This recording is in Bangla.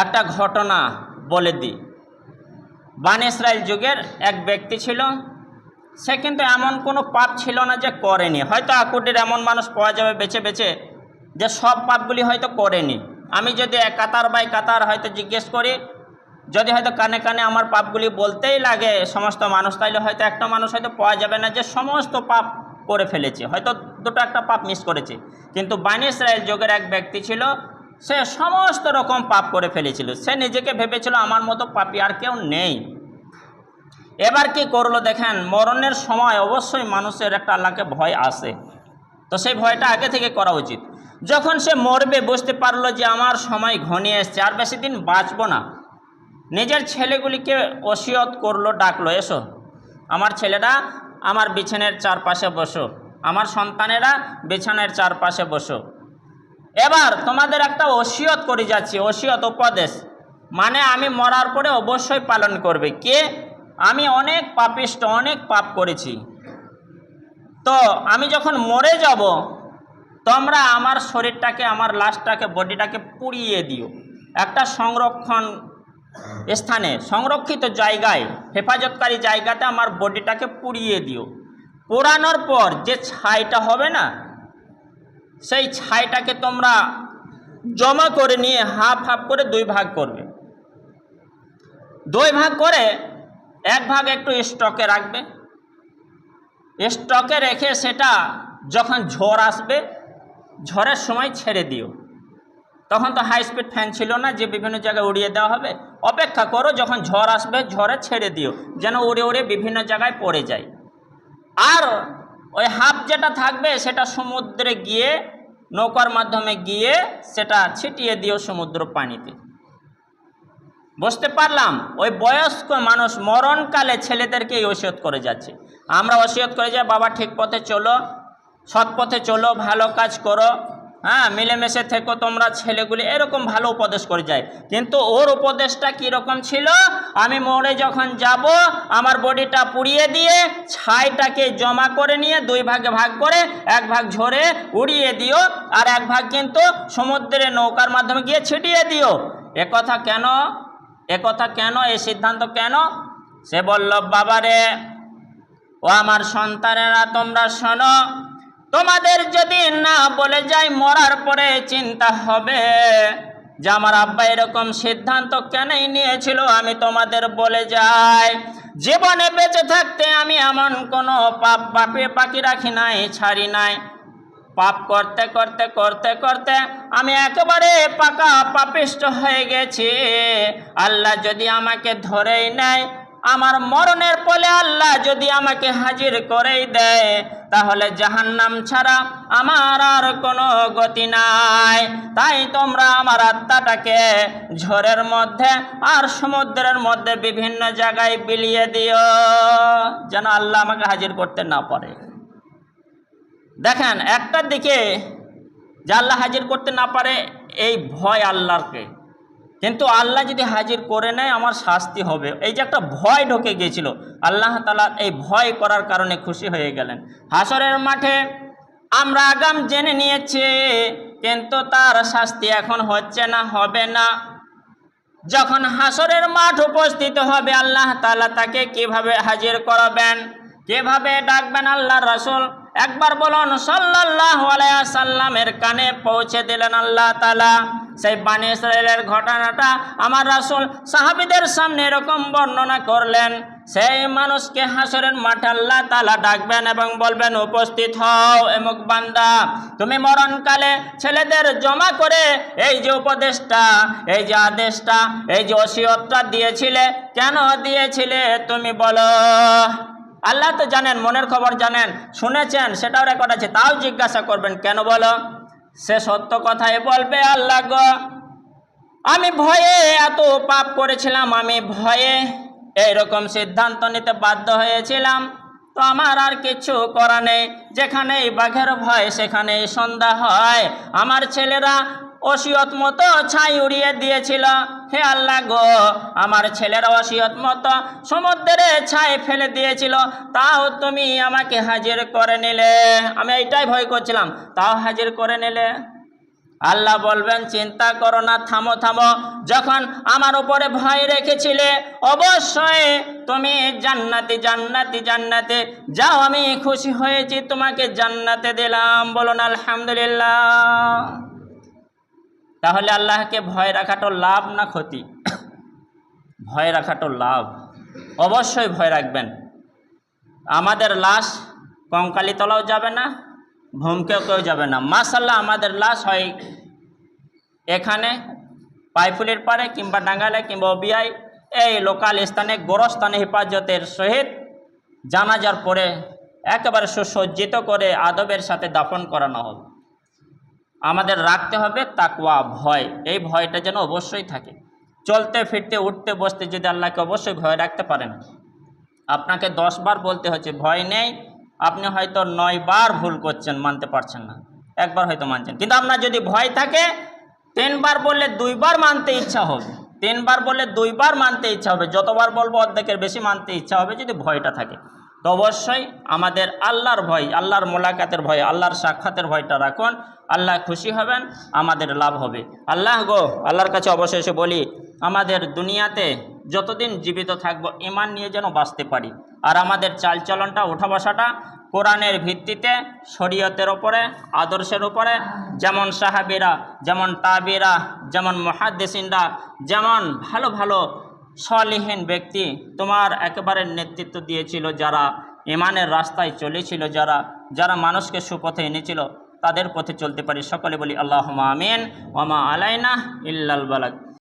একটা ঘটনা বলে দিই। বানি ইসরাইল যুগের এক ব্যক্তি ছিল, সে কিন্তু এমন কোনো পাপ ছিল না যে করেনি। হয়তো আকুটির এমন মানুষ পাওয়া যাবে বেছে বেছে যে সব পাপগুলি হয়তো করেনি। আমি যদি কাতার বাই কাতার হয়তো জিজ্ঞেস করি, যদি হয়তো কানে কানে আমার পাপগুলি বলতেই লাগে সমস্ত মানুষ, তাইলে হয়তো একটা মানুষ হয়তো পাওয়া যাবে না যে সমস্ত পাপ করে ফেলেছে, হয়তো দুটো একটা পাপ মিস করেছে। কিন্তু বানি ইসরাইল যুগের এক ব্যক্তি ছিল, সে সমস্ত রকম পাপ করে ফেলেছিল। সে নিজেকে ভেবেছিল আমার মতো পাপী আর কেউ নেই। এবার কি করলো দেখেন, মরণের সময় অবশ্যই মানুষের একটা আল্লাহকে ভয় আসে, তো সেই ভয়টা আগে থেকে করা উচিত। যখন সে মরবে বুঝতে পারলো যে আমার সময় ঘনিয়ে এসছে, আর বেশি দিন বাঁচবো না, নিজের ছেলেগুলিকে ওসিয়ত করলো, ডাকলো, এসো আমার ছেলেরা আমার বিছানের চারপাশে বসো, আমার সন্তানেরা বিছানের চারপাশে বসো। এবার তোমাদের একটা ওসিয়ত করে যাচ্ছি, ওসিয়ত উপদেশ, মানে আমি মরার পরে অবশ্যই পালন করবে কে? আমি অনেক পাপিষ্ট, অনেক পাপ করেছি, তো আমি যখন মরে যাব তোমরা আমার শরীরটাকে, আমার লাশটাকে, বডিটাকে পুড়িয়ে দিও। একটা সংরক্ষণ স্থানে, সংরক্ষিত জায়গায়, হেফাজতকারী জায়গাতে আমার বডিটাকে পুড়িয়ে দিও। পোড়ানোর পর যে ছাইটা হবে না, সেই ছাইটাকে তোমরা জমা করে নিয়ে হাফ হাফ করে দুই ভাগ করবে। দুই ভাগ করে এক ভাগ একটু স্টকে রাখবে, স্টকে রেখে সেটা যখন ঝড় আসবে, ঝড়ের সময় ছেড়ে দিও। তখন তো হাই স্পিড ফ্যান ছিল না যে বিভিন্ন জায়গায় উড়িয়ে দেওয়া হবে। অপেক্ষা করো, যখন ঝড় আসবে ঝড়ে ছেড়ে দিও, যেন উড়ে উড়ে বিভিন্ন জায়গায় পড়ে যায়। আর ওই হাফ যেটা থাকবে সেটা সমুদ্রে গিয়ে, নৌকার মাধ্যমে গিয়ে সেটা ছিটিয়ে দিও সমুদ্র পানিতে। বুঝতে পারলাম, ওই বয়স্ক মানুষ মরণকালে ছেলেদেরকে ওসিয়ত করে যাচ্ছে। আমরা ওসিয়ত করে যাই, বাবা ঠিক পথে চলো, সৎ পথে চলো, ভালো কাজ করো, হ্যাঁ মিলেমিশে থেকো তোমরা ছেলেগুলি, এরকম ভালো উপদেশ করে যায়। কিন্তু ওর উপদেশটা কীরকম ছিল? আমি মরে যখন যাব আমার বডিটা পুড়িয়ে দিয়ে ছাইটাকে জমা করে নিয়ে দুই ভাগে ভাগ করে এক ভাগ ঝরে উড়িয়ে দিও, আর এক ভাগ কিন্তু সমুদ্রে নৌকার মাধ্যমে গিয়ে ছিটিয়ে দিও। একথা কেন? একথা কেন? এই সিদ্ধান্ত কেন? সে বলল, বাবারে ও আমার সন্তানেরা, তোমরা শোনো, তোমাদের যদি না বলে যাই মরার পরে চিন্তা হবে যে আমার আব্বা এরকম সিদ্ধান্ত কেনই নিয়েছিল। আমি তোমাদের বলে যাই, জীবনে বেঁচে থাকতে আমি এমন কোনো বাকি রাখি নাই, ছাড়ি নাই। পাপ করতে করতে করতে করতে আমি একেবারে পাকা পাপিষ্ট হয়ে গেছি। আল্লাহ যদি আমাকে ধরেই নেয়, আমার মরণের পরে আল্লাহ যদি আমাকে হাজির করেই দেয়, তাহলে জাহান্নাম ছাড়া আমার আর কোনো গতি নাই। তাই তোমরা আমার আত্মাটাকে ঝড়ের মধ্যে আর সমুদ্রের মধ্যে বিভিন্ন জায়গায় বিলিয়ে দিও, যেন আল্লাহ আমাকে হাজির করতে না পারে। দেখেন, একটা দিকে যে আল্লাহ হাজির করতে না পারে এই ভয় আল্লাহকে, কিন্তু আল্লাহ যদি হাজির করে নেয় আমার শাস্তি হবে, এই যে একটা ভয় ঢুকে গিয়েছিল, আল্লাহ তাআলা এই ভয় করার কারণে খুশি হয়ে গেলেন। হাসরের মাঠে আমরা আগাম জেনে নিয়েছি, কিন্তু তার শাস্তি এখন হচ্ছে না, হবে না। যখন হাসরের মাঠ উপস্থিত হবে, আল্লাহ তাআলা তাকে কিভাবে হাজির করাবেন, কিভাবে ডাকবেন? আল্লাহর রাসূল একবার বলুন সাল্লাল্লাহু আলাইহি ওয়াসাল্লামের কানে পৌঁছে দিলেন আল্লাহ তাআলা। সেই বানি ইসরাইলের ঘটনাটা আমার রাসূল সাহাবীদের সামনে এরকম বর্ণনা করলেন। সেই মানুষকে হাসরের মাঠে আল্লাহ তাআলা ডাকবেন এবং বলবেন, উপস্থিত হও এমুক বান্দা, তুমি মরণকালে ছেলেদের জমা করে এই যে উপদেশটা, এই যে আদেশটা, এই যে ওসিয়তটা দিয়েছিলে, কেন দিয়েছিলে তুমি বলো? আল্লাহ তো জানেন, মনের খবর জানেন, শুনেছেন, সেটাও রেকর্ড আছে, তাও জিজ্ঞাসা করবেন কেন বলো? সে সত্য কথাই বলবে, আল্লাহ গো আমি ভয়ে এত পাপ করেছিলাম, আমি ভয়ে এইরকম সিদ্ধান্ত নিতে বাধ্য হয়েছিলাম, তো আমার আর কিছু করা নেই। যেখানেই বাঘের ভয় সেখানেই সন্ধ্যা হয়। আমার ছেলেরা ওসিয়ত মতো ছাই উড়িয়ে দিয়েছিল, হে আল্লাহ গো আমার ছেলেরা ওসিয়ত মতো সমুদ্রে ছাই ফেলে দিয়েছিল, তাও তুমি আমাকে হাজির করে নিলে। আমি এইটাই ভয় করছিলাম, তাও হাজির করে নিলে। আল্লাহ বলবেন চিন্তা করো না, থামো থামো, যখন আমার উপরে ভয় রেখেছিলে অবশ্যই তুমি জান্নাতে জান্নাতে জান্নাতে যাও, আমি খুশি হয়েছি, তোমাকে জান্নাতে দিলাম। বলুন আলহামদুলিল্লাহ। তাহলে আল্লাহকে ভয় রাখাটা লাভ না ক্ষতি? ভয় রাখাটা লাভ, অবশ্যই ভয় রাখবেন। আমাদের লাশ কঙ্কালীতলাও যাবে না, ভূমকেও কেউ যাবে না। মাশাআল্লাহ আমাদের লাশ হয় এখানে পাইফুলির পারে কিংবা ডাঙ্গালে কিংবা বিআই এই লোকাল স্থানে গোরস্থানে হেফাজতের সহিত জানাজার পরে একেবারে সুসজ্জিত করে আদবের সাথে দাফন করানো হবে। আমাদের রাখতে হবে তাকওয়া, ভয়। এই ভয়টা যেন অবশ্যই থাকে। চলতে ফিরতে উঠতে বসতে যদি আল্লাহকে অবশ্যই ভয় রাখতে পারেন, আপনাকে 10 বার বলতে হচ্ছে ভয় নেই, আপনি হয়তো 9 বার ভুল করছেন, মানতে পারছেন না, একবার হয়তো মানছেন। কিন্তু আপনার যদি ভয় থাকে 3 বার বললে 2 বার মানতে ইচ্ছা হবে, 3 বার বললে 2 বার মানতে ইচ্ছা হবে, যতবার বলবো অর্ধেকের বেশি মানতে ইচ্ছা হবে যদি ভয়টা থাকে। তো অবশ্যই আমাদের আল্লাহর ভয়, আল্লাহর মোলাকাতের ভয়, আল্লাহর সাক্ষাতের ভয়টা রাখুন। আল্লাহ খুশি হবেন, আমাদের লাভ হবে। আল্লাহর কাছে অবশ্যই এসে বলি, আমাদের দুনিয়াতে যতদিন জীবিত থাকবো ঈমান নিয়ে যেন বাঁচতে পারি, আর আমাদের চালচলনটা ওঠা বসাটা কোরআনের ভিত্তিতে, শরীয়তের ওপরে, আদর্শের উপরে, যেমন সাহাবীরা, যেমন তাবিরা, যেমন মুহাদ্দিসিনরা, যেমন ভালো ভালো সলিহীন ব্যক্তি তোমার একেবারে নেতৃত্ব দিয়েছিল, যারা ঈমানের রাস্তায় চলেছিল, যারা মানুষকে সুপথে এনেছিল, তাদের পথে চলতে পারি। সকলে বলি আল্লাহুম্মা আমিন। ওয়া মা আলাইনা ইল্লাল বালাগ।